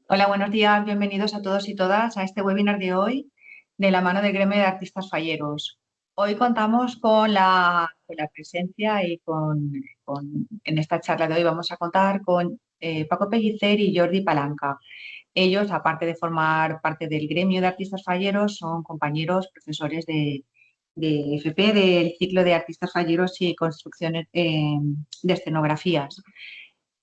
Hola, buenos días, bienvenidos a todos y todas a este webinar de hoy de la mano del Gremio de Artistas Falleros. Hoy contamos con la presencia y en esta charla de hoy vamos a contar con Paco Pellicer y Jordi Palanca. Ellos, aparte de formar parte del Gremio de Artistas Falleros, son compañeros profesores de FP del ciclo de Artistas Falleros y Construcciones de Escenografías.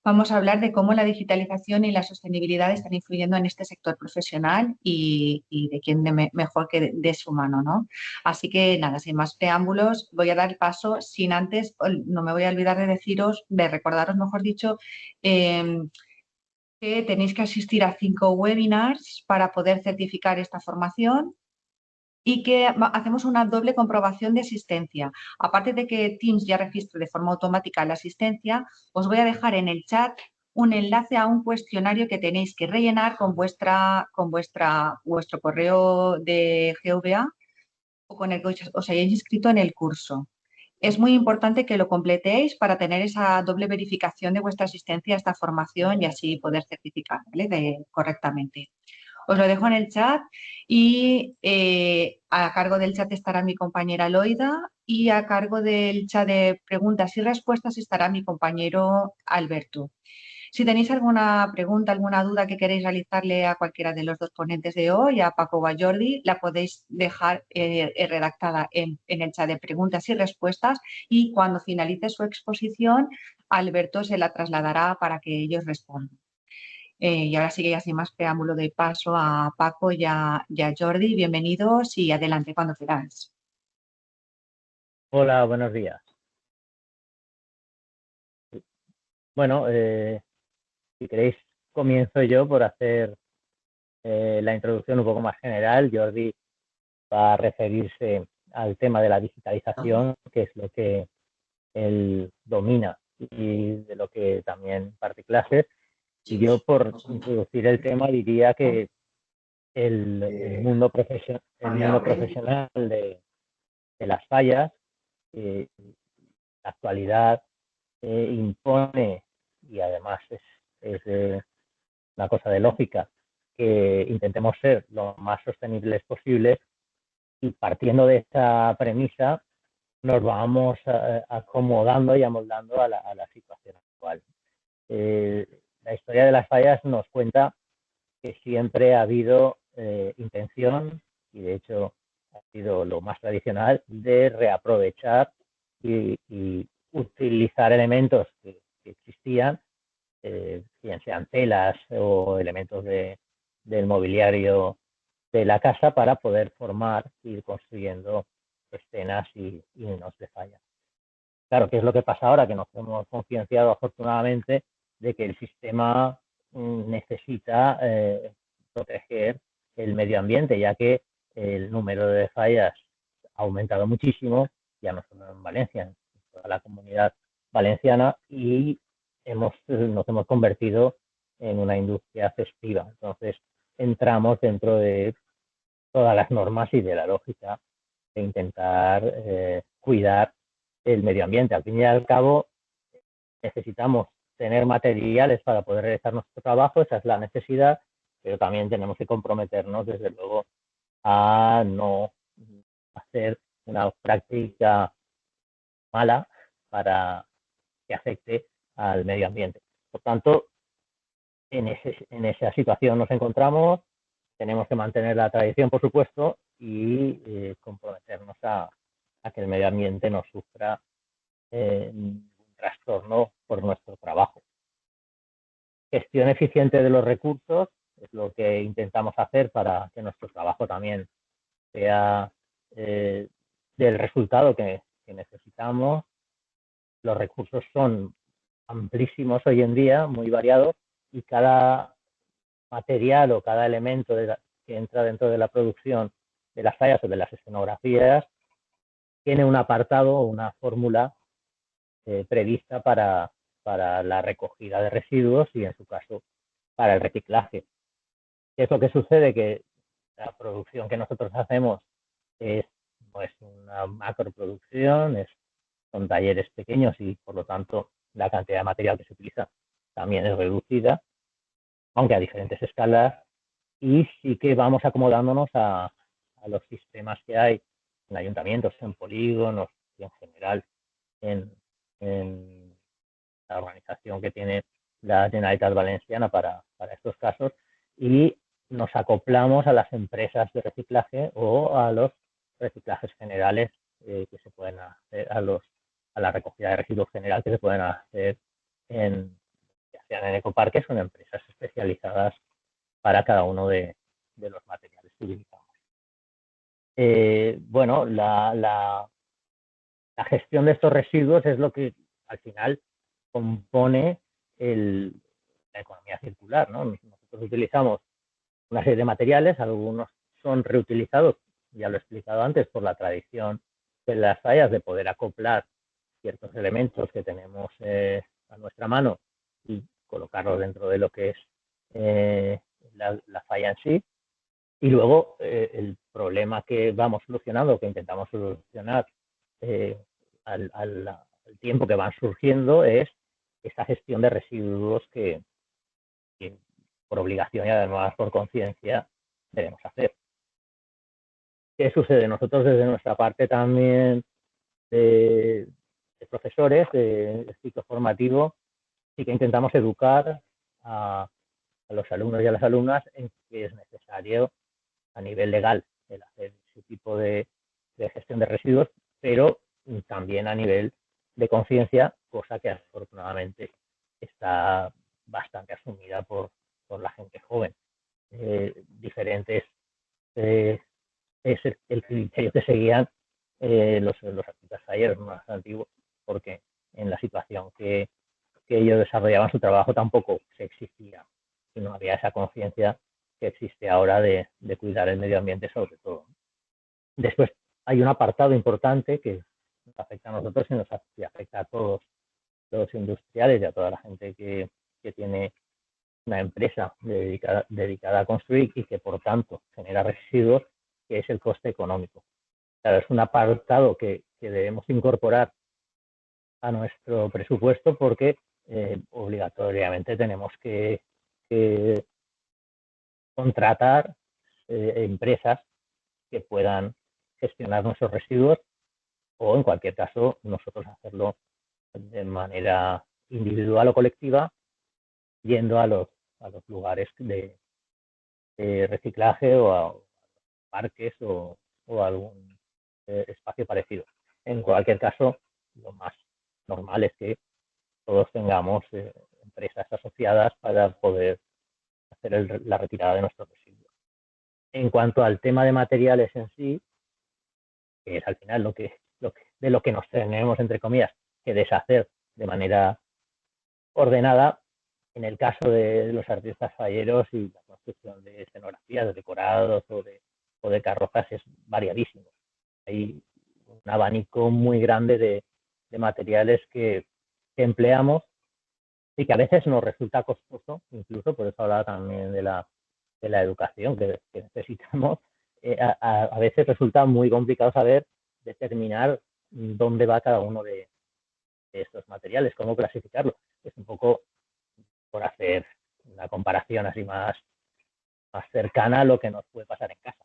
Vamos a hablar de cómo la digitalización y la sostenibilidad están influyendo en este sector profesional y de quién mejor que de su mano, ¿no? Así que nada, sin más preámbulos, voy a dar el paso sin antes, no me voy a olvidar de deciros, de recordaros, mejor dicho, eh, que tenéis que asistir a 5 webinars para poder certificar esta formación y que hacemos una doble comprobación de asistencia. Aparte de que Teams ya registre de forma automática la asistencia, os voy a dejar en el chat un enlace a un cuestionario que tenéis que rellenar vuestro correo de GVA o con el que os hayáis inscrito en el curso. Es muy importante que lo completéis para tener esa doble verificación de vuestra asistencia a esta formación y así poder certificar, ¿vale? Correctamente. Os lo dejo en el chat y a cargo del chat estará mi compañera Loida y a cargo del chat de preguntas y respuestas estará mi compañero Alberto. Si tenéis alguna pregunta, alguna duda que queréis realizarle a cualquiera de los dos ponentes de hoy, a Paco o a Jordi, la podéis dejar redactada en el chat de preguntas y respuestas y cuando finalice su exposición, Alberto se la trasladará para que ellos respondan. Y ahora sí que ya sin más preámbulo doy paso a Paco y a Jordi. Bienvenidos y adelante cuando queráis. Hola, buenos días. Bueno, si queréis, comienzo yo por hacer la introducción un poco más general. Jordi va a referirse al tema de la digitalización, que es lo que él domina y de lo que también parte clases. Y yo, por introducir el tema, diría que el mundo profesional de las fallas, en la actualidad, impone, y además es una cosa de lógica, que intentemos ser lo más sostenibles posibles, y partiendo de esta premisa nos vamos acomodando y amoldando a la situación actual. La historia de las fallas nos cuenta que siempre ha habido intención, y de hecho ha sido lo más tradicional, de reaprovechar y utilizar elementos que existían, bien sean telas o elementos del mobiliario de la casa, para poder formar e ir construyendo escenas y hinos de falla. Claro, ¿qué es lo que pasa ahora? Que nos hemos concienciado afortunadamente de que el sistema necesita proteger el medio ambiente, ya que el número de fallas ha aumentado muchísimo, ya no solo en Valencia, en toda la comunidad valenciana, y nos hemos convertido en una industria festiva. Entonces, entramos dentro de todas las normas y de la lógica de intentar cuidar el medio ambiente. Al fin y al cabo, necesitamos tener materiales para poder realizar nuestro trabajo, esa es la necesidad, pero también tenemos que comprometernos, desde luego, a no hacer una práctica mala para que afecte al medio ambiente. Por tanto, en esa situación nos encontramos. Tenemos que mantener la tradición, por supuesto, y comprometernos a que el medio ambiente no sufra ningún trastorno por nuestro trabajo. Gestión eficiente de los recursos es lo que intentamos hacer para que nuestro trabajo también sea del resultado que necesitamos. Los recursos son amplísimos hoy en día, muy variados, y cada material o cada elemento que entra dentro de la producción de las fallas o de las escenografías tiene un apartado o una fórmula prevista para la recogida de residuos y, en su caso, para el reciclaje. ¿Qué es lo que sucede? Que la producción que nosotros hacemos no es una macroproducción, son talleres pequeños, y por lo tanto la cantidad de material que se utiliza también es reducida. aunque a diferentes escalas, y sí que vamos acomodándonos a los sistemas que hay en ayuntamientos, en polígonos y en general en la organización que tiene la Generalitat Valenciana para estos casos, y nos acoplamos a las empresas de reciclaje o a los reciclajes generales que se pueden hacer, a la recogida de residuos general que se pueden hacer ya sean en ecoparques o en empresas especializadas para cada uno de los materiales que utilizamos. Bueno, la gestión de estos residuos es lo que al final compone la economía circular, ¿no? Nosotros utilizamos una serie de materiales, algunos son reutilizados, ya lo he explicado antes, por la tradición de las fallas de poder acoplar ciertos elementos que tenemos a nuestra mano y colocarlos dentro de lo que es la falla en sí. Y luego el problema que vamos solucionando, que intentamos solucionar al tiempo que van surgiendo, es esa gestión de residuos que por obligación y además por conciencia debemos hacer. ¿Qué sucede? Nosotros desde nuestra parte también de profesores de ciclo formativo sí que intentamos educar a los alumnos y a las alumnas en que es necesario a nivel legal el hacer ese tipo de gestión de residuos, pero también a nivel de conciencia, cosa que afortunadamente está bastante asumida por la gente joven. Diferentes es el criterio que seguían los artistas talleres más antiguos, porque en la situación que ellos desarrollaban su trabajo tampoco se exigía, y no había esa conciencia que existe ahora de cuidar el medio ambiente sobre todo. Después hay un apartado importante que nos afecta a nosotros y afecta a todos los industriales y a toda la gente que tiene una empresa dedicada a construir y que por tanto genera residuos, que es el coste económico. Claro, es un apartado que debemos incorporar a nuestro presupuesto porque obligatoriamente tenemos que contratar empresas que puedan gestionar nuestros residuos o en cualquier caso nosotros hacerlo de manera individual o colectiva yendo a los lugares de reciclaje o a parques o algún espacio parecido. En cualquier caso, lo más normal es que todos tengamos empresas asociadas para poder hacer la retirada de nuestros residuos. En cuanto al tema de materiales en sí, que es al final de lo que nos tenemos, entre comillas, que deshacer de manera ordenada, en el caso de los artistas falleros y la construcción de escenografías, de decorados o de carrozas es variadísimo. Hay un abanico muy grande de materiales que empleamos y que a veces nos resulta costoso, incluso por eso hablaba también de la educación que necesitamos. A veces resulta muy complicado saber determinar dónde va cada uno de estos materiales, cómo clasificarlo. Es un poco por hacer una comparación así más cercana a lo que nos puede pasar en casa.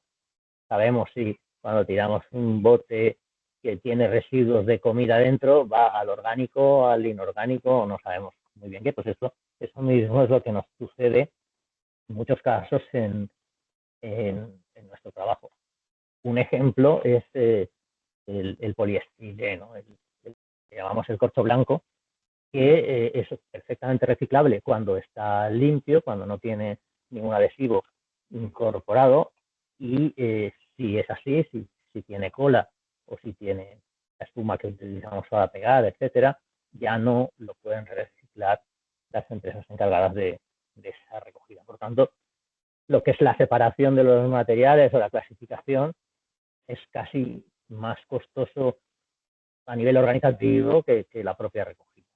Sabemos si cuando tiramos un bote que tiene residuos de comida dentro va al orgánico, al inorgánico, o no sabemos muy bien qué. Pues eso mismo es lo que nos sucede en muchos casos en nuestro trabajo. Un ejemplo es el poliestireno, el que llamamos el corcho blanco, que es perfectamente reciclable cuando está limpio, cuando no tiene ningún adhesivo incorporado, y si es así, si tiene cola o si tiene la espuma que utilizamos para pegar, etcétera, ya no lo pueden reciclar las empresas encargadas de esa recogida. Por tanto, lo que es la separación de los materiales o la clasificación es casi más costoso a nivel organizativo que la propia recogida.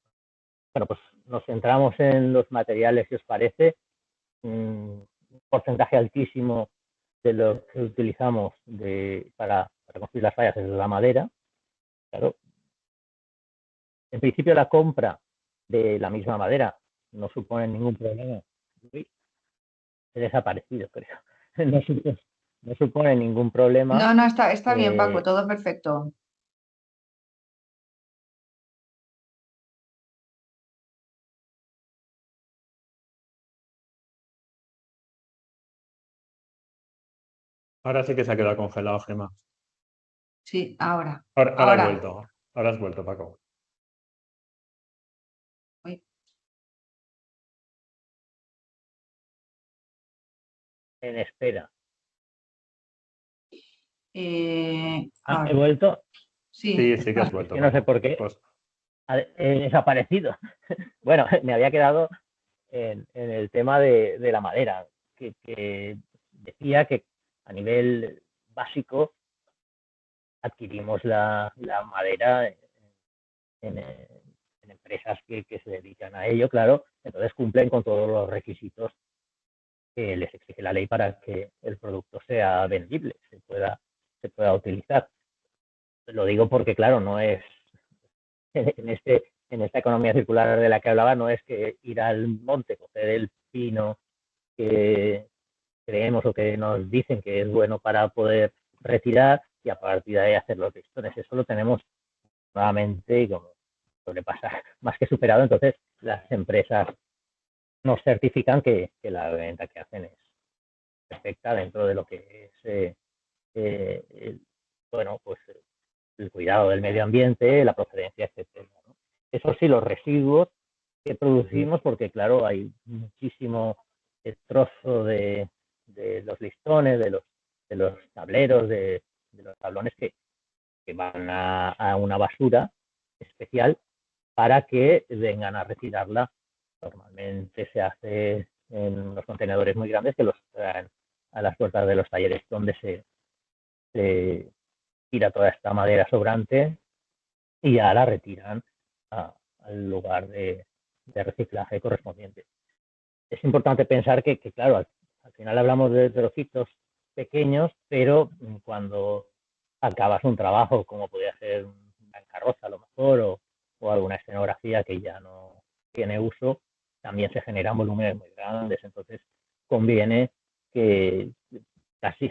Bueno, pues nos centramos en los materiales, si os parece. Un porcentaje altísimo de lo que utilizamos para construir las fallas es la madera. Claro, en principio la compra de la misma madera no supone ningún problema desaparecido, creo. No, no supone ningún problema. No, no, está bien, Paco, eh, todo perfecto. Ahora sí que se ha quedado congelado, Gemma. Sí, ahora. Ahora has Ahora. vuelto. Ahora has vuelto, Paco. Uy, en espera. He ahora. vuelto. Sí. Sí, sí que has Es vuelto, que no sé Paco. por qué Pues he desaparecido. Bueno, me había quedado en el tema de la madera, que decía que a nivel básico adquirimos la madera en, en empresas que se dedican a ello, claro, entonces cumplen con todos los requisitos que les exige la ley para que el producto sea vendible, se pueda utilizar. Lo digo porque, claro, no es en esta economía circular de la que hablaba, no es que ir al monte, coger el pino que creemos o que nos dicen que es bueno para poder retirar y a partir de ahí hacer los listones. Eso lo tenemos nuevamente y como suele pasar, más que superado. Entonces, las empresas nos certifican que la venta que hacen es perfecta dentro de lo que es, bueno, pues el cuidado del medio ambiente, la procedencia, etcétera, ¿no? Eso sí, los residuos que producimos, porque claro, hay muchísimo trozo de los listones, de los tableros, de los tablones que van a una basura especial para que vengan a retirarla. Normalmente se hace en unos contenedores muy grandes que los traen a las puertas de los talleres donde se tira toda esta madera sobrante y ya la retiran al lugar de reciclaje correspondiente. Es importante pensar que claro, al final hablamos de trocitos pequeños, pero cuando acabas un trabajo, como podría ser una carroza a lo mejor, o alguna escenografía que ya no tiene uso, también se generan volúmenes muy grandes. Entonces, conviene que casi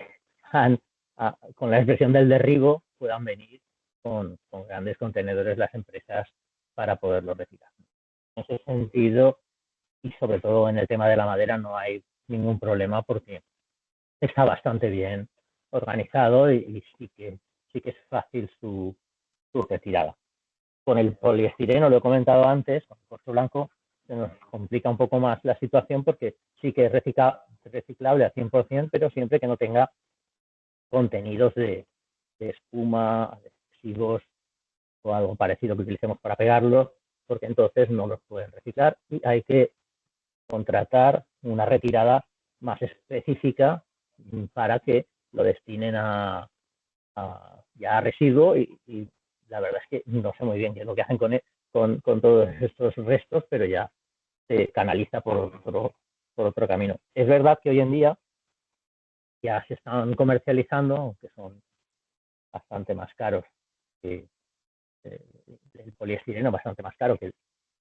con la expresión del derribo puedan venir con grandes contenedores las empresas para poderlo retirar. En ese sentido, y sobre todo en el tema de la madera, no hay ningún problema porque está bastante bien organizado y sí que es fácil su retirada. Con el poliestireno, lo he comentado antes, con el corcho blanco, se nos complica un poco más la situación porque sí que es reciclable al 100%, pero siempre que no tenga contenidos de espuma, adhesivos o algo parecido que utilicemos para pegarlos, porque entonces no los pueden reciclar y hay que contratar una retirada más específica para que lo destinen ya a residuo y la verdad es que no sé muy bien qué es lo que hacen con todos estos restos, pero ya se canaliza por otro camino. Es verdad que hoy en día ya se están comercializando, aunque son bastante más caros que el poliestireno, bastante más caro que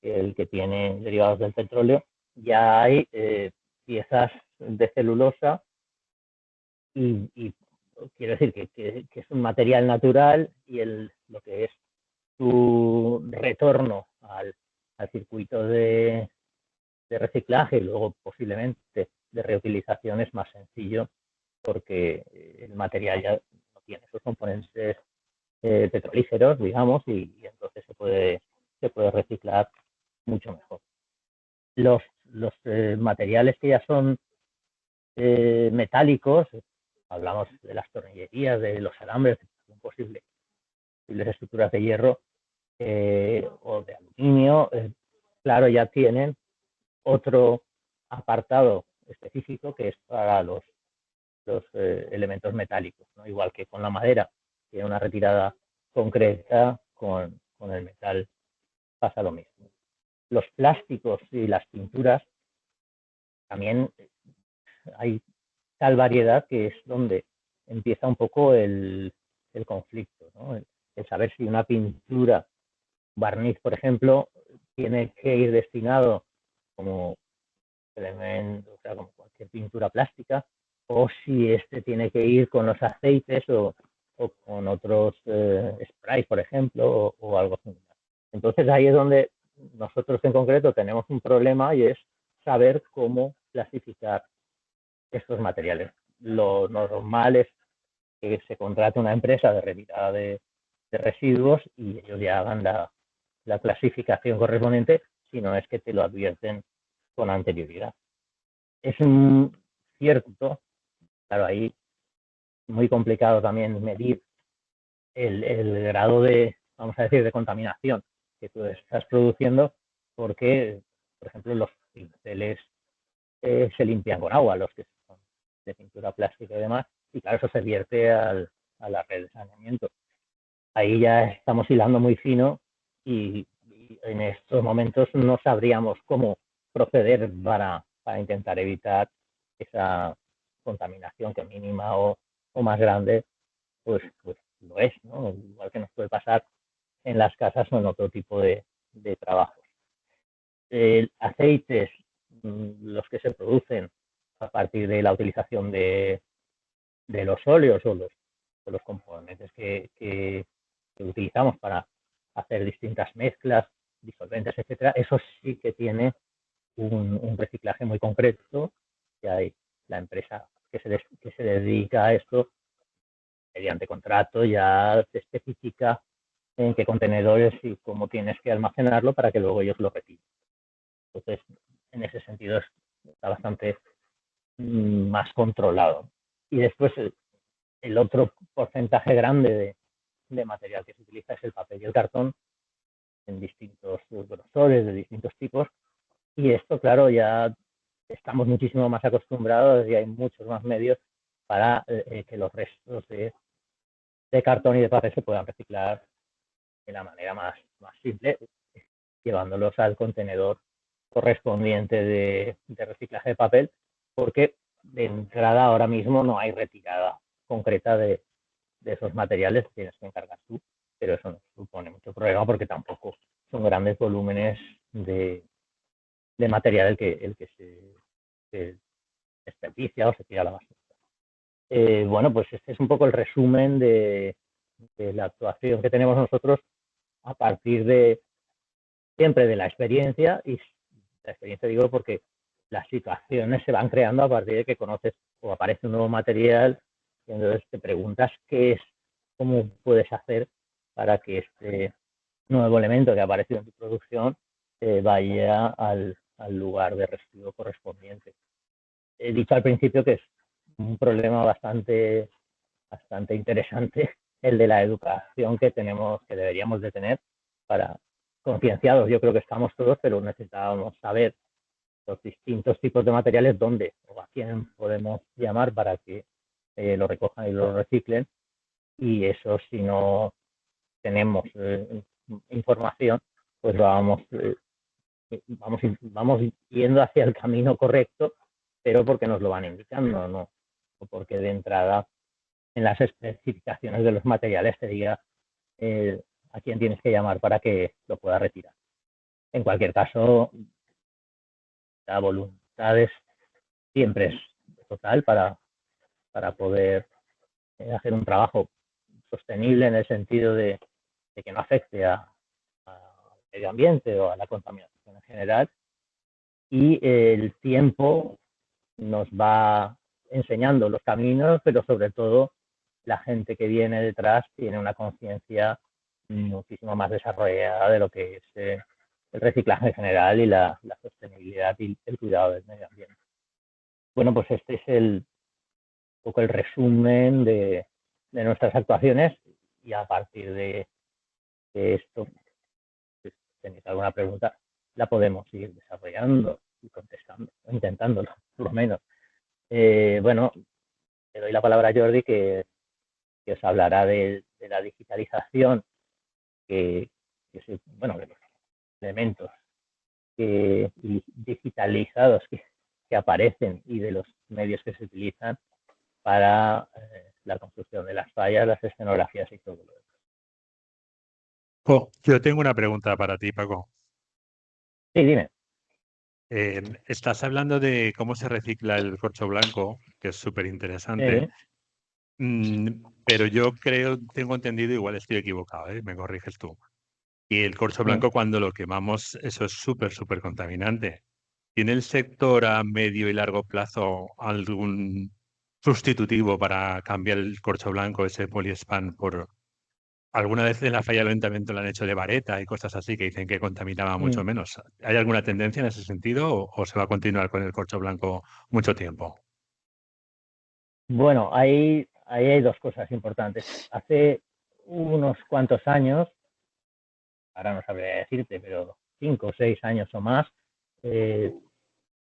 el que tiene derivados del petróleo, ya hay piezas de celulosa y quiero decir que es un material natural y lo que es su retorno al circuito de reciclaje y luego posiblemente de reutilización es más sencillo porque el material ya no tiene esos componentes petrolíferos, digamos, y entonces se puede reciclar mucho mejor. Los materiales que ya son metálicos, hablamos de las tornillerías, de los alambres, de posibles estructuras de hierro o de aluminio, claro, ya tienen otro apartado específico que es para los elementos metálicos, ¿no? Igual que con la madera, tiene una retirada concreta, con el metal pasa lo mismo. Los plásticos y las pinturas también hay tal variedad que es donde empieza un poco el conflicto, ¿no? El saber si una pintura, barniz, por ejemplo, tiene que ir destinado como elemento, o sea, como cualquier pintura plástica, o si este tiene que ir con los aceites o con otros sprays, por ejemplo, o algo similar. Entonces ahí es donde nosotros en concreto tenemos un problema, y es saber cómo clasificar estos materiales. Lo normal es que se contrate una empresa de retirada de residuos y ellos ya hagan la clasificación correspondiente, si no es que te lo advierten con anterioridad. Es cierto, claro, ahí muy complicado también medir el grado de, vamos a decir, de contaminación que tú estás produciendo, porque, por ejemplo, los pinceles se limpian con agua, los que son de pintura plástica y demás, y claro, eso se vierte a la red de saneamiento. Ahí ya estamos hilando muy fino y en estos momentos no sabríamos cómo proceder para intentar evitar esa contaminación, que mínima o más grande, pues lo es, ¿no? Igual que nos puede pasar en las casas o en otro tipo de trabajos. Aceites, los que se producen a partir de la utilización de los óleos o los componentes que utilizamos para hacer distintas mezclas, disolventes, etcétera, eso sí que tiene un reciclaje muy concreto, que hay la empresa que se dedica a esto, mediante contrato ya te especifica en qué contenedores y cómo tienes que almacenarlo para que luego ellos lo retiren. Entonces, en ese sentido está bastante más controlado. Y después el otro porcentaje grande de material que se utiliza es el papel y el cartón, en distintos grosores, de distintos tipos, y esto, claro, ya estamos muchísimo más acostumbrados y hay muchos más medios para que los restos de cartón y de papel se puedan reciclar de la manera más simple, llevándolos al contenedor correspondiente de reciclaje de papel, porque de entrada ahora mismo no hay retirada concreta de esos materiales, tienes que encargar tú, pero eso no supone mucho problema porque tampoco son grandes volúmenes de material el que se desperdicia o se tira a la basura. Bueno, pues este es un poco el resumen de la actuación que tenemos nosotros a partir de siempre de la experiencia, y la experiencia digo porque las situaciones se van creando a partir de que conoces o aparece un nuevo material y entonces te preguntas qué es, cómo puedes hacer para que este nuevo elemento que ha aparecido en tu producción vaya al lugar de residuo correspondiente. He dicho al principio que es un problema bastante interesante el de la educación que deberíamos de tener para concienciados. Yo creo que estamos todos, pero necesitábamos saber los distintos tipos de materiales, dónde o a quién podemos llamar para que lo recojan y lo reciclen. Y eso, si no tenemos información, pues vamos yendo hacia el camino correcto, pero porque nos lo van indicando, no o porque de entrada en las especificaciones de los materiales te diga a quién tienes que llamar para que lo pueda retirar. En cualquier caso, la voluntad siempre es total para poder hacer un trabajo sostenible en el sentido de que no afecte al medio ambiente o a la contaminación en general, y el tiempo nos va enseñando los caminos, pero sobre todo la gente que viene detrás tiene una conciencia muchísimo más desarrollada de lo que es el reciclaje en general y la sostenibilidad y el cuidado del medio ambiente. Bueno, pues este es un poco el resumen de nuestras actuaciones, y a partir de esto, si tenéis alguna pregunta, la podemos ir desarrollando y contestando, o intentándolo, por lo menos. Bueno, le doy la palabra a Jordi, que os hablará de la digitalización, de los elementos digitalizados que aparecen y de los medios que se utilizan para la construcción de las fallas, las escenografías y todo lo demás. Yo tengo una pregunta para ti, Paco. Sí, dime. Estás hablando de cómo se recicla el corcho blanco, que es súper interesante, Eh, pero yo creo, tengo entendido, igual estoy equivocado, me corriges tú. Y el corcho mm. blanco cuando lo quemamos, eso es súper, súper contaminante. ¿Tiene el sector a medio y largo plazo algún sustitutivo para cambiar el corcho blanco, ese poliespan, por alguna vez en la falla del ayuntamiento lo han hecho de vareta y cosas así que dicen que contaminaba mucho Mm. menos? ¿Hay alguna tendencia en ese sentido o se va a continuar con el corcho blanco mucho tiempo? Bueno, ahí hay dos cosas importantes. Hace unos cuantos años, ahora no sabría decirte, pero 5 o 6 años o más, eh,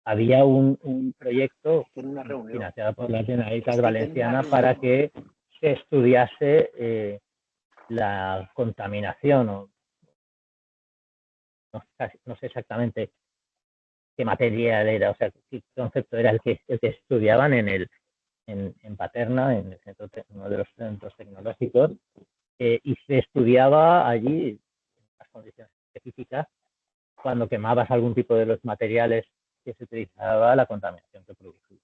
había un proyecto financiado por la Generalitat Valenciana para que se estudiase la contaminación, o no sé exactamente qué material era, o sea, qué concepto era el que estudiaban en Paterna, en el centro, uno de los centros tecnológicos, y se estudiaba allí en las condiciones específicas cuando quemabas algún tipo de los materiales que se utilizaba, la contaminación que producía.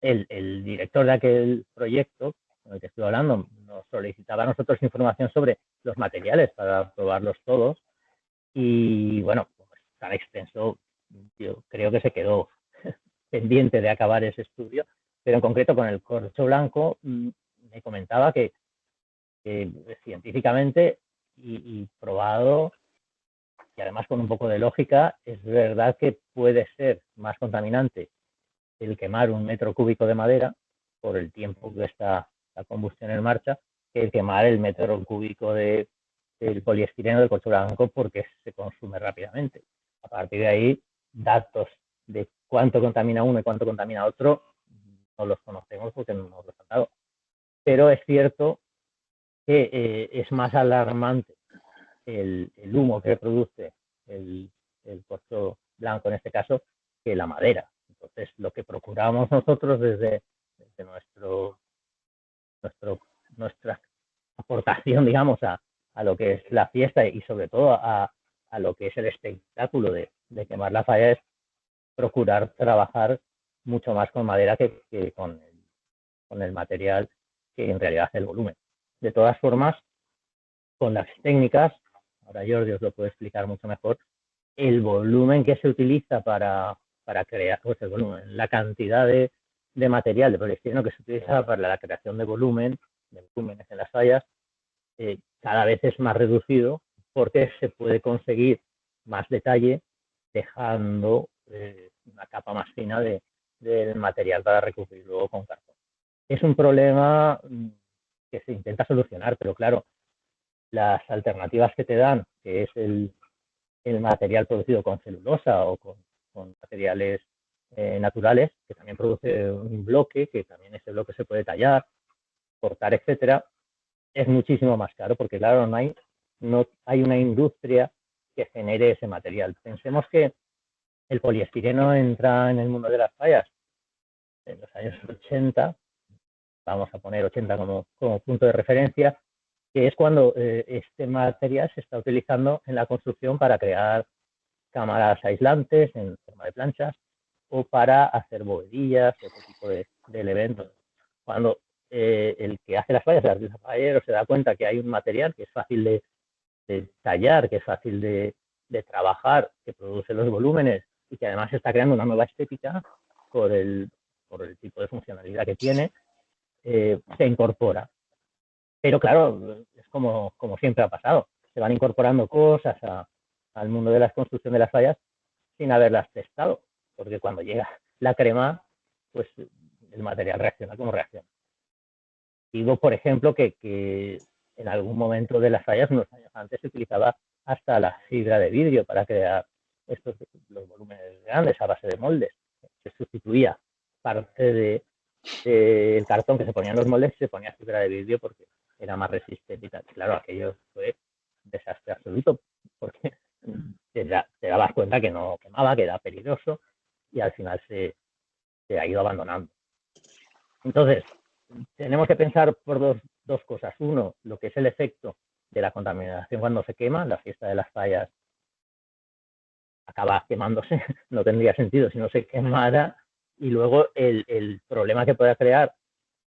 El director de aquel proyecto, con el que estuve hablando, nos solicitaba a nosotros información sobre los materiales para probarlos todos y bueno, como es tan extenso, yo creo que se quedó pendiente de acabar ese estudio, pero en concreto con el corcho blanco me comentaba que científicamente y probado, y además con un poco de lógica, es verdad que puede ser más contaminante el quemar 1 metro cúbico de madera por el tiempo que está la combustión en marcha que el quemar el metro cúbico del poliestireno del corcho blanco porque se consume rápidamente. A partir de ahí, datos de cuánto contamina uno y cuánto contamina otro no los conocemos porque no nos los han dado. Pero es cierto que es más alarmante el humo que produce el, el corcho blanco en este caso que la madera. Entonces, lo que procuramos nosotros desde nuestro, nuestra aportación, digamos, a lo que es la fiesta y sobre todo a lo que es el espectáculo de quemar la falla es procurar trabajar mucho más con madera que con el material que en realidad hace el volumen. De todas formas, con las técnicas, ahora Jordi os lo puede explicar mucho mejor, el volumen que se utiliza para crear, pues el volumen, la cantidad de material de poliestireno que se utiliza para la creación de volúmenes en las fallas, cada vez es más reducido porque se puede conseguir más detalle dejando una capa más fina del material para recubrir luego con cartón. Es un problema que se intenta solucionar, pero claro, las alternativas que te dan, que es el material producido con celulosa o con materiales naturales, que también produce un bloque, que también ese bloque se puede tallar, cortar, etcétera, es muchísimo más caro porque, claro, no hay una industria que genere ese material. Pensemos que el poliestireno entra en el mundo de las fallas en los años 80, vamos a poner 80 como punto de referencia, que es cuando este material se está utilizando en la construcción para crear cámaras aislantes en forma de planchas o para hacer bovedillas, ese tipo de elementos. Cuando el que hace las fallas, el artista fallero, se da cuenta que hay un material que es fácil de tallar, que es fácil de trabajar, que produce los volúmenes y que además está creando una nueva estética por el tipo de funcionalidad que tiene, se incorpora. Pero claro, es como siempre ha pasado. Se van incorporando cosas al mundo de la construcción de las fallas sin haberlas testado, porque cuando llega la crema, pues el material reacciona como reacciona. Digo, por ejemplo, que en algún momento de las fallas, unos años antes, se utilizaba hasta la fibra de vidrio para crear los volúmenes grandes a base de moldes. Se sustituía parte del cartón que se ponía en los moldes y se ponía fibra de vidrio porque era más resistente y tal. Claro, aquello fue un desastre absoluto porque te dabas cuenta que no quemaba, que era peligroso y al final se ha ido abandonando. Entonces, tenemos que pensar por dos cosas. Uno, lo que es el efecto de la contaminación cuando se quema, la fiesta de las fallas acaba quemándose, no tendría sentido si no se quemara. Y luego el problema que pueda crear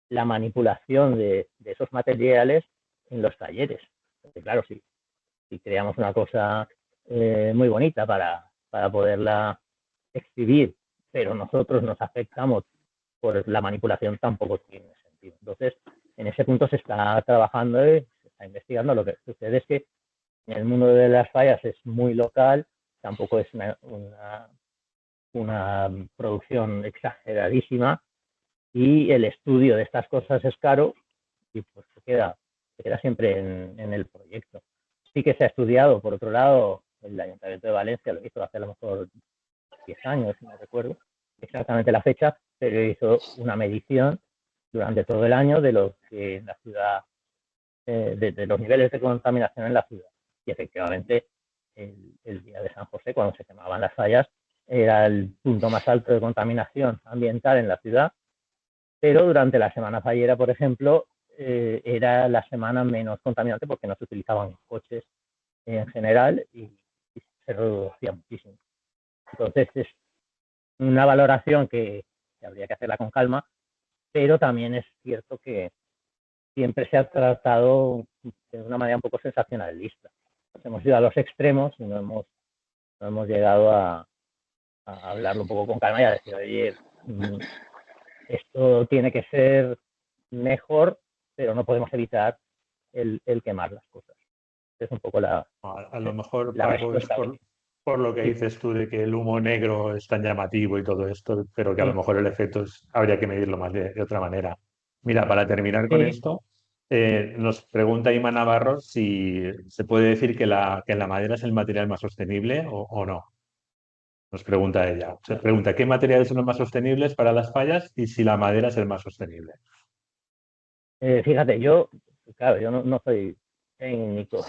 la manipulación de esos materiales en los talleres. Porque claro, si creamos una cosa muy bonita para poderla exhibir, pero nosotros nos afectamos por la manipulación, tampoco tiene sentido. Entonces, en ese punto se está trabajando y se está investigando. Lo que sucede es que en el mundo de las fallas es muy local, tampoco es una producción exageradísima, y el estudio de estas cosas es caro y pues se queda siempre en el proyecto. Sí que se ha estudiado, por otro lado, el Ayuntamiento de Valencia lo hizo hace a lo mejor 10 años, no recuerdo exactamente la fecha, pero hizo una medición durante todo el año de lo que en la ciudad, de los niveles de contaminación en la ciudad. Y efectivamente, el día de San José, cuando se quemaban las fallas, era el punto más alto de contaminación ambiental en la ciudad, pero durante la semana fallera, por ejemplo, era la semana menos contaminante porque no se utilizaban coches en general y se reducía muchísimo. Entonces es una valoración que habría que hacerla con calma, pero también es cierto que siempre se ha tratado de una manera un poco sensacionalista. Nos hemos ido a los extremos y no hemos llegado a hablarlo un poco con calma y a decir, oye, esto tiene que ser mejor, pero no podemos evitar el quemar las cosas. Es un poco A lo mejor, la Paco, es respuesta. por lo que Sí. dices tú de que el humo negro es tan llamativo y todo esto, pero que a lo mejor el efecto habría que medirlo más de otra manera. Mira, para terminar con Sí. esto, nos pregunta Ima Navarro si se puede decir que la madera es el material más sostenible o no. Nos pregunta ella. Se pregunta qué materiales son los más sostenibles para las fallas y si la madera es el más sostenible. Fíjate, claro, yo no soy técnico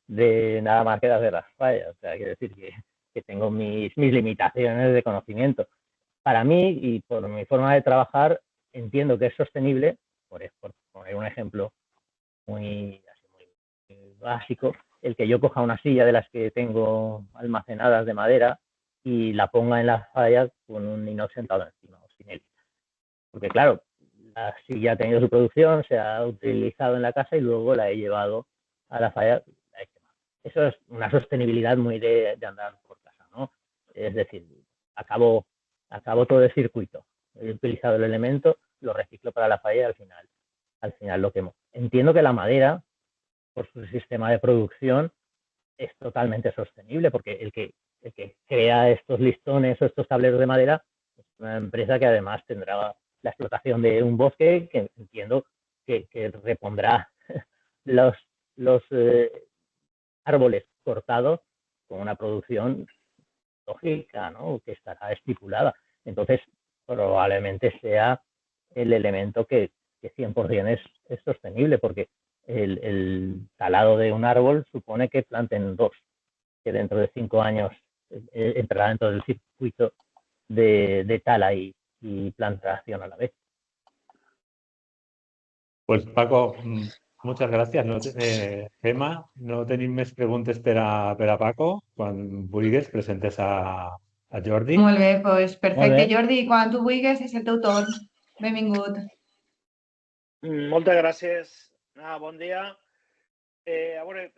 de nada más que de hacer las fallas. O sea, quiero decir que tengo mis limitaciones de conocimiento. Para mí, y por mi forma de trabajar, entiendo que es sostenible, por poner un ejemplo muy básico, el que yo coja una silla de las que tengo almacenadas de madera y la ponga en la falla con un inox sentado encima o sin él. Porque claro, la silla ha tenido su producción, se ha utilizado en la casa y luego la he llevado a la falla, la he quemado. Eso es una sostenibilidad muy de andar por casa, ¿no? Es decir, acabo todo el circuito. He utilizado el elemento, lo reciclo para la falla y al final lo quemo. Entiendo que la madera, por su sistema de producción, es totalmente sostenible, porque el que crea estos listones o estos tableros de madera es una empresa que además tendrá la explotación de un bosque que entiendo que repondrá los árboles cortados con una producción lógica, ¿no? Que estará estipulada. Entonces, probablemente sea el elemento que 100% es sostenible, porque el talado de un árbol supone que planten dos, que dentro de 5 años entrará dentro del circuito de tala y plantación a la vez. Pues Paco, muchas gràcies. Gemma, no tenim més preguntes per a Paco. Quan vulguis, presentes a Jordi. Molt bé, doncs Molt perfecte, bé. Jordi. Quan tu vulguis, és el teu torn. Benvingut. Moltes gràcies. Bon dia. A veure,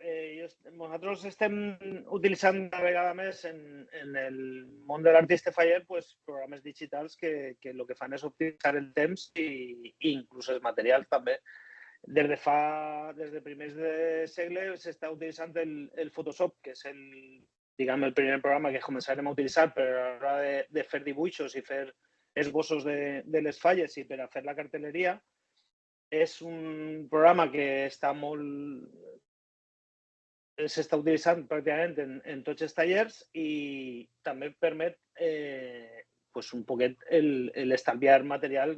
nosaltres estem utilitzant una vegada més en el món de l'artista faller programes digitals que el que fan és optimitzar el temps i inclús els materials també. Des de primers de segle s'està utilitzant el Photoshop, que és el primer programa que començarem a utilitzar per a l'hora de fer dibuixos i fer esbossos de les falles i per a fer la cartelleria. És un programa que s'està utilitzant pràcticament en tots els tallers i també permet un poquet l'estalviar material,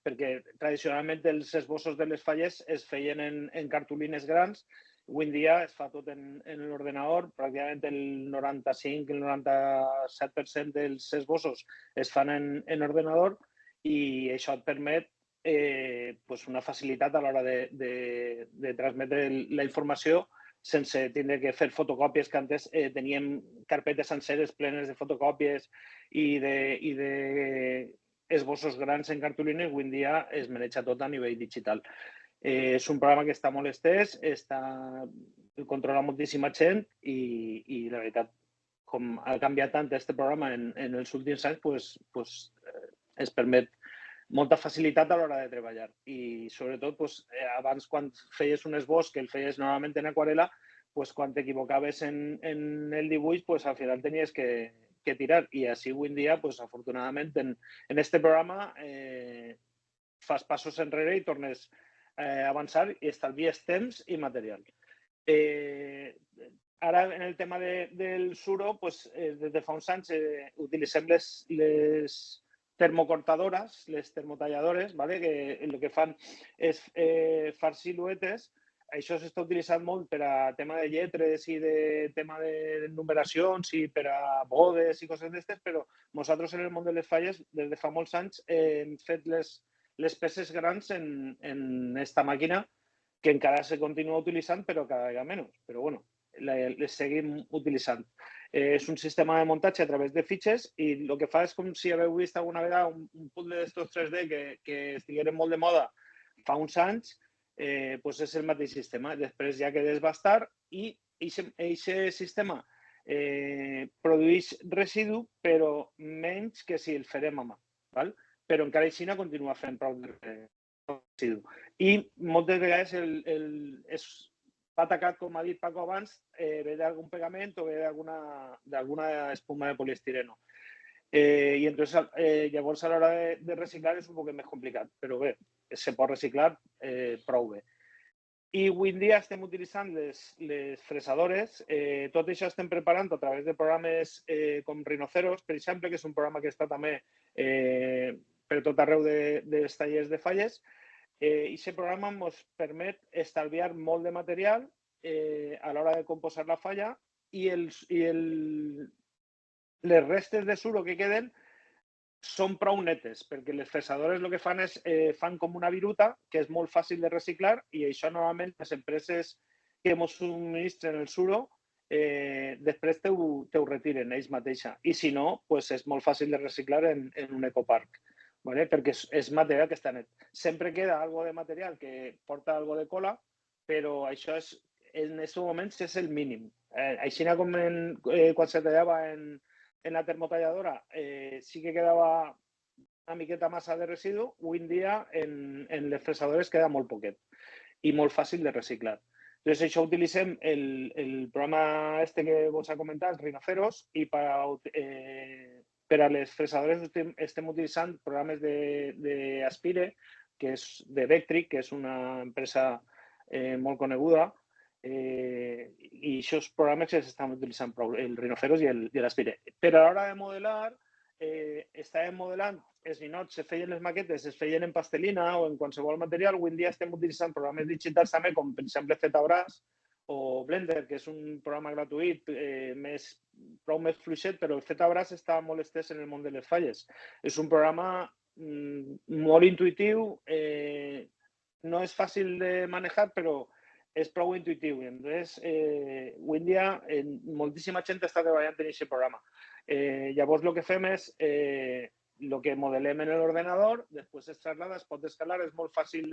perquè tradicionalment els esbossos de les falles es feien en cartolines grans. Avui en dia es fa tot en l'ordenador, pràcticament el 95, el 97% dels esbossos es fan en ordenador i això et permet una facilitat a l'hora de transmetre la informació sense tindre que fer fotocòpies, que antes teníem carpetes senceres plenes de fotocòpies i de esbossos grans en cartolina, i avui en dia es maneja tot a nivell digital. És un programa que està molt estès, el controla moltíssima gent i la veritat, com ha canviat tant aquest programa en els últims anys, pues, es permet molta facilitat a l'hora de treballar. I sobretot, pues, abans quan feies un esbós, que el feies normalment en aquarela, pues, quan t'equivocaves en el dibuix, pues, al final tenies que tirar. I així avui en dia, pues, afortunadament, en este programa fas passos enrere i tornes a avançar i estalvies temps i material. Ara, en el tema del suro, pues, des de fa uns anys utilitzem les termocortadores, les termotalladores, ¿vale? Que el que fan és far siluetes. Això s'està utilitzant molt per a tema de lletres i de tema de numeracions i per a bodes i coses d'estes, però nosaltres en el món de les falles, des de fa molts anys, hem fet les peces grans en esta màquina, que encara se continua utilitzant, però cada vegada menys. Però bueno, les seguim utilitzant. És un sistema de muntatge a través de fitxes i el que fa és com si haveu vist alguna vegada un puzzle d'estos 3D que estigueren molt de moda fa uns anys, pues és el mateix sistema. Després ja que desbastar i aquest sistema produeix residu, però menys que si el farem a mà. Val? Però encara així no continua fent prou de residu. I moltes vegades va atacat, com ha dit Paco abans, ve d'algun pegament o ve d'alguna espuma de poliestireno. I entonces, llavors a l'hora de reciclar és un poc més complicat, però bé, se pot reciclar prou bé. I avui en dia estem utilitzant les fresadores. Tot això estem preparant a través de programes com Rhinoceros, per exemple, que és un programa que està també per tot arreu dels tallers de falles. I aquest programa ens permet estalviar molt de material a l'hora de composar la falla i les restes de suro que queden són prou netes, perquè les fresadores el que fan és fan com una viruta que és molt fàcil de reciclar i això normalment les empreses que ens subministren el suro després te ho retiren ells mateixa. I si no, pues és molt fàcil de reciclar en un ecoparc. ¿Vale? Perquè és material que està net. Sempre queda algo de material que porta algo de cola, però això en aquests moments és el mínim. Així com quan se tallava en la termotalladora sí que quedava una miqueta massa de residu, avui en dia en les fresadores queda molt poquet i molt fàcil de reciclar. Entonces, això utilitzem el programa que vos ha comentat, Rhinoceros, i per a les fresadores estem utilitzant programes d'Aspire, que és d'Electric, que és una empresa molt coneguda, i aquests programes s'estan utilitzant prou, el Rhinoceros i l'Aspire. Però a l'hora de modelar, estàvem modelant els ninots, se feien les maquetes, es feien en pastelina o en qualsevol material. Avui en dia estem utilitzant programes digitals també, com per exemple ZBrush o Blender, que és un programa gratuït prou més fluixet, però el ZBrush està molt estès en el món de les falles. És un programa molt intuïtiu, no és fàcil de manejar, però és prou intuïtiu. Entonces, avui en dia moltíssima gent està treballant en aquest programa. Llavors, el que fem és el que modelem en l'ordenador, després es traslada, es pot escalar, és molt fàcil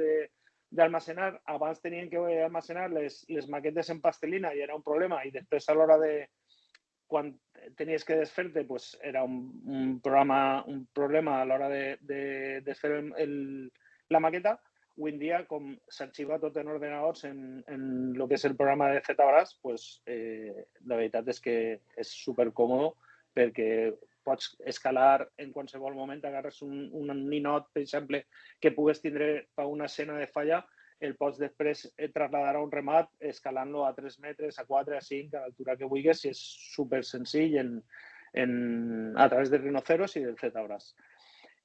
d'almacenar. Abans tenien que almacenar les maquetes en pastelina i era un problema, i després a l'hora de quan tenies que desfer-te, pues era un problema a l'hora de desfer la maqueta. Avui en dia, com s'arxiva tot en ordenadors en el que és el programa de ZBrush, pues, la veritat és que és supercòmode perquè pots escalar en qualsevol moment, agarres un ninot, per exemple, que pugues tindre per una escena de falla, el pots després trasladar a un remat escalant-lo a 3 metres, a 4, a 5, a l'altura que vulguis, i és super senzill a través de Rhinoceros i del ZBrush.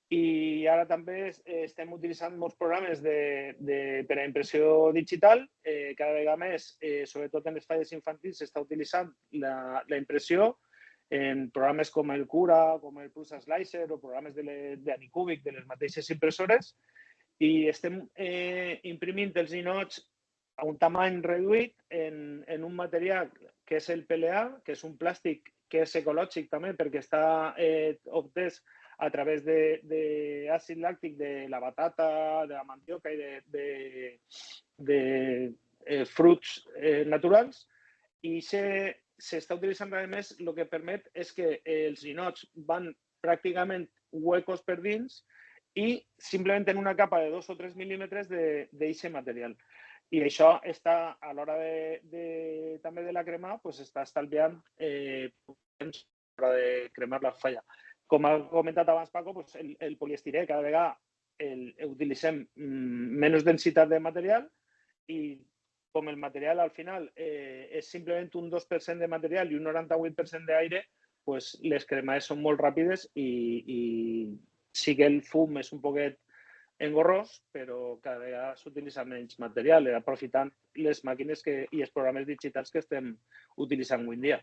I ara també estem utilitzant molts programes per a impressió digital. Cada vegada més, sobretot en les falles infantils, s'està utilitzant la impressió en programes com el Cura, com el Prusa Slicer o programes d'Anycubic, de les mateixes impressores, i estem imprimint els ninots un tamany reduït en un material que és el PLA, que és un plàstic que és ecològic també perquè està obtès a través d'àcid làctic de la batata, de la mandioca i de fruits naturals, i s'està utilitzant, a més, el que permet és que els ninots van pràcticament huecos per dins i simplement en una capa de 2 o 3 mil·límetres d'aquest material. I això està, a l'hora també de la crema, pues està estalviant temps a l'hora de cremar la falla. Com ha comentat abans Paco, pues el poliestirè cada vegada utilitzem menys densitat de material i com el material al final és simplement un 2% de material i un 98% d'aire, pues les cremades són molt ràpides i sí que el fum és un poquet engorrós, però cada vegada s'utilitza menys material, aprofitant les màquines i els programes digitals que estem utilitzant avui en dia.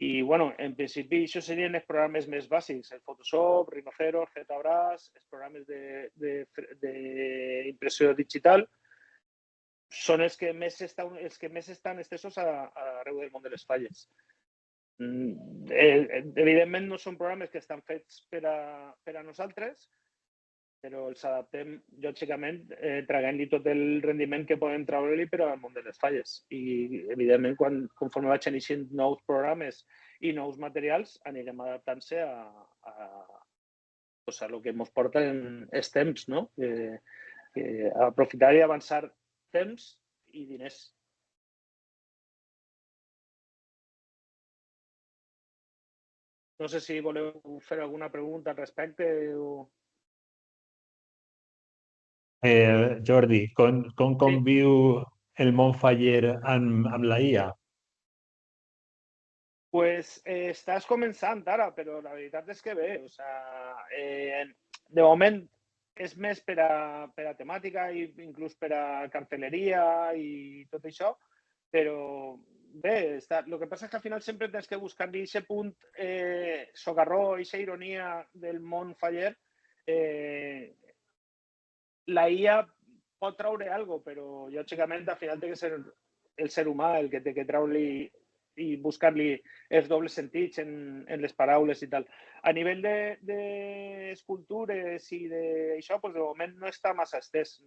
I, bueno, en principi, això serien els programes més bàsics, el Photoshop, Rhinoceros, ZBrush, els programes d'impressió digital, són els que més estan estesos arreu del món de les falles. Evidentment, no són programes que estan fets per a nosaltres, però els adaptem, lògicament, traient-li tot el rendiment que podem treure-li per al món de les falles. I, evidentment, conforme vaig iniciant nous programes i nous materials, anirem adaptant-se a el que ens porten els temps, no? Aprofitar i avançar temps i diners. No sé si voleu fer alguna pregunta al respecte o... Jordi, com conviu el món faller amb la IA? Pues estàs començant ara, però la veritat és que bé. O sea, de moment és més per a temàtica i inclús per a cartelleria i tot això, però bé, el que passa és que al final sempre tens que buscar-li aquest punt socarró, aquesta ironia del món faller. La IA pot treure alguna cosa, però lògicament al final té que ser el ser humà el que té que treure-li i buscar-li els dobles sentits en les paraules i tal. A nivell d'escultures i d'això, doncs de moment no està massa estès.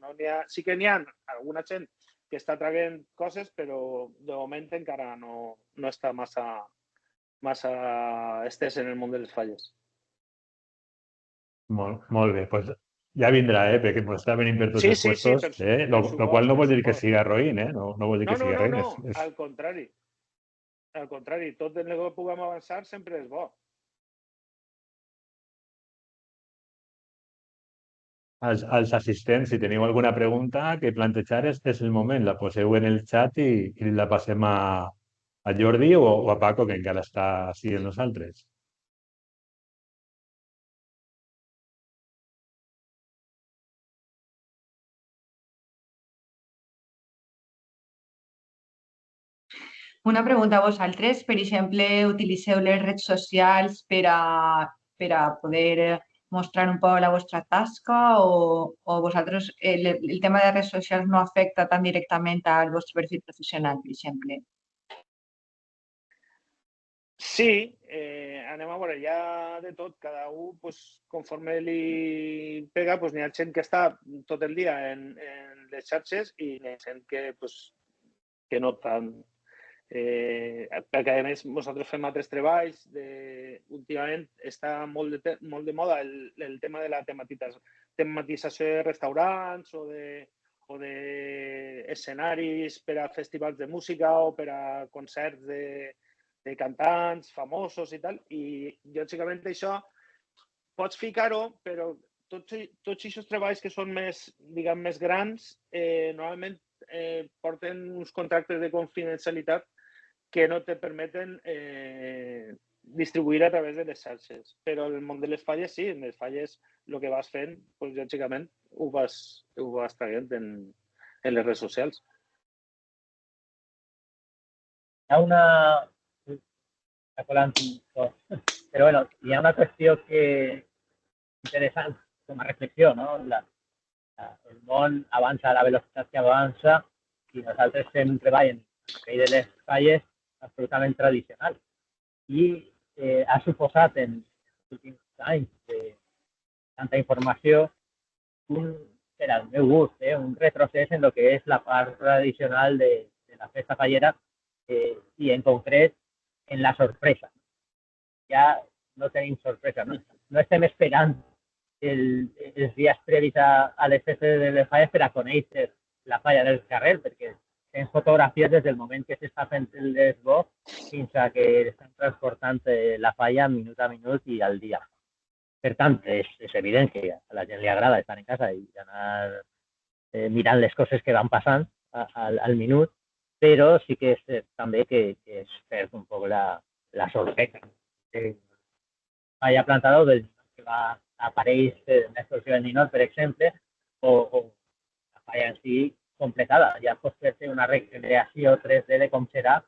Sí que n'hi ha alguna gent que està traient coses, però de moment encara no està massa estès en el món de les falles. Molt bé, doncs ja vindrà, perquè m'ho està venint per tots els puestos, lo qual no vol dir que sigui roïn, no vol dir que sigui roïn. No, al contrari. Al contrari, tot el que puguem avançar sempre és bo. Als assistents, si teniu alguna pregunta que plantejar, és el moment. La poseu en el xat i la passem a Jordi o a Paco, que encara està així amb nosaltres. Una pregunta a vosaltres, per exemple, utilitzeu les redes socials per a poder mostrar un poc la vostra tasca o vosaltres el tema de redes socials no afecta tan directament al vostre perfil professional, per exemple? Sí, anem a veure, hi ha de tot, cada un, conforme li pega, n'hi ha gent que està tot el dia en les xarxes i hi ha gent que no tant. Perquè a més nosaltres fem altres treballs, últimament està molt de moda el tema de la tematització de restaurants o d'escenaris per a festivals de música o per a concerts de cantants famosos i tal, i lògicament això pots ficar-ho, però tots aquests treballs que són més grans normalment porten uns contractes de confidencialitat que no te permeten distribuir a través de les xarxes. Però en el món de les falles, sí, en les falles el que vas fent, lògicament, ho vas traient en les redes socials. Hi ha però bueno, hi ha una qüestió interessant com a reflexió, no? El món avança a la velocitat que avança i nosaltres fem un treball en el de les falles absolutament tradicional. I ha suposat en els últims anys de tanta informació per al meu gust, un retrocés en el que és la part tradicional de la festa fallera i en concret en la sorpresa. Ja no tenim sorpresa, no estem esperant els dies previs a les festes de les falles per a conèixer la falla del carrer, perquè tens fotografies des del moment que s'està fent el desbó fins a que estan transportant la falla minut a minut i al dia. Per tant, és evident que a la gent li agrada estar en casa i anar mirant les coses que van passant al minut, però sí que és cert també que es perd un poc la sorpresa. Falla plantada del que apareix en l'exposició del ninot, per exemple, o la falla en si completada. Ja pots fer-te una recreació 3D de com serà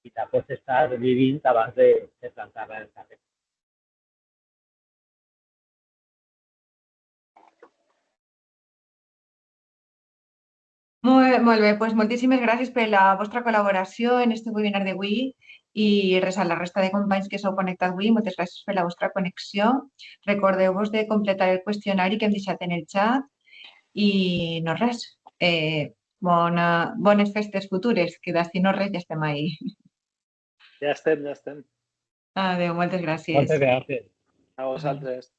i la pots estar vivint abans de plantar-la al carrer. Molt bé, doncs moltíssimes gràcies per la vostra col·laboració en este webinar d'avui i res a la resta de companys que s'heu connectat avui, moltes gràcies per la vostra connexió. Recordeu-vos de completar el qüestionari que hem deixat en el xat i no res, bones festes futures, que d'ací no res ja estem ahí. Ja estem. Adéu, moltes gràcies. Moltes gràcies. A vosaltres.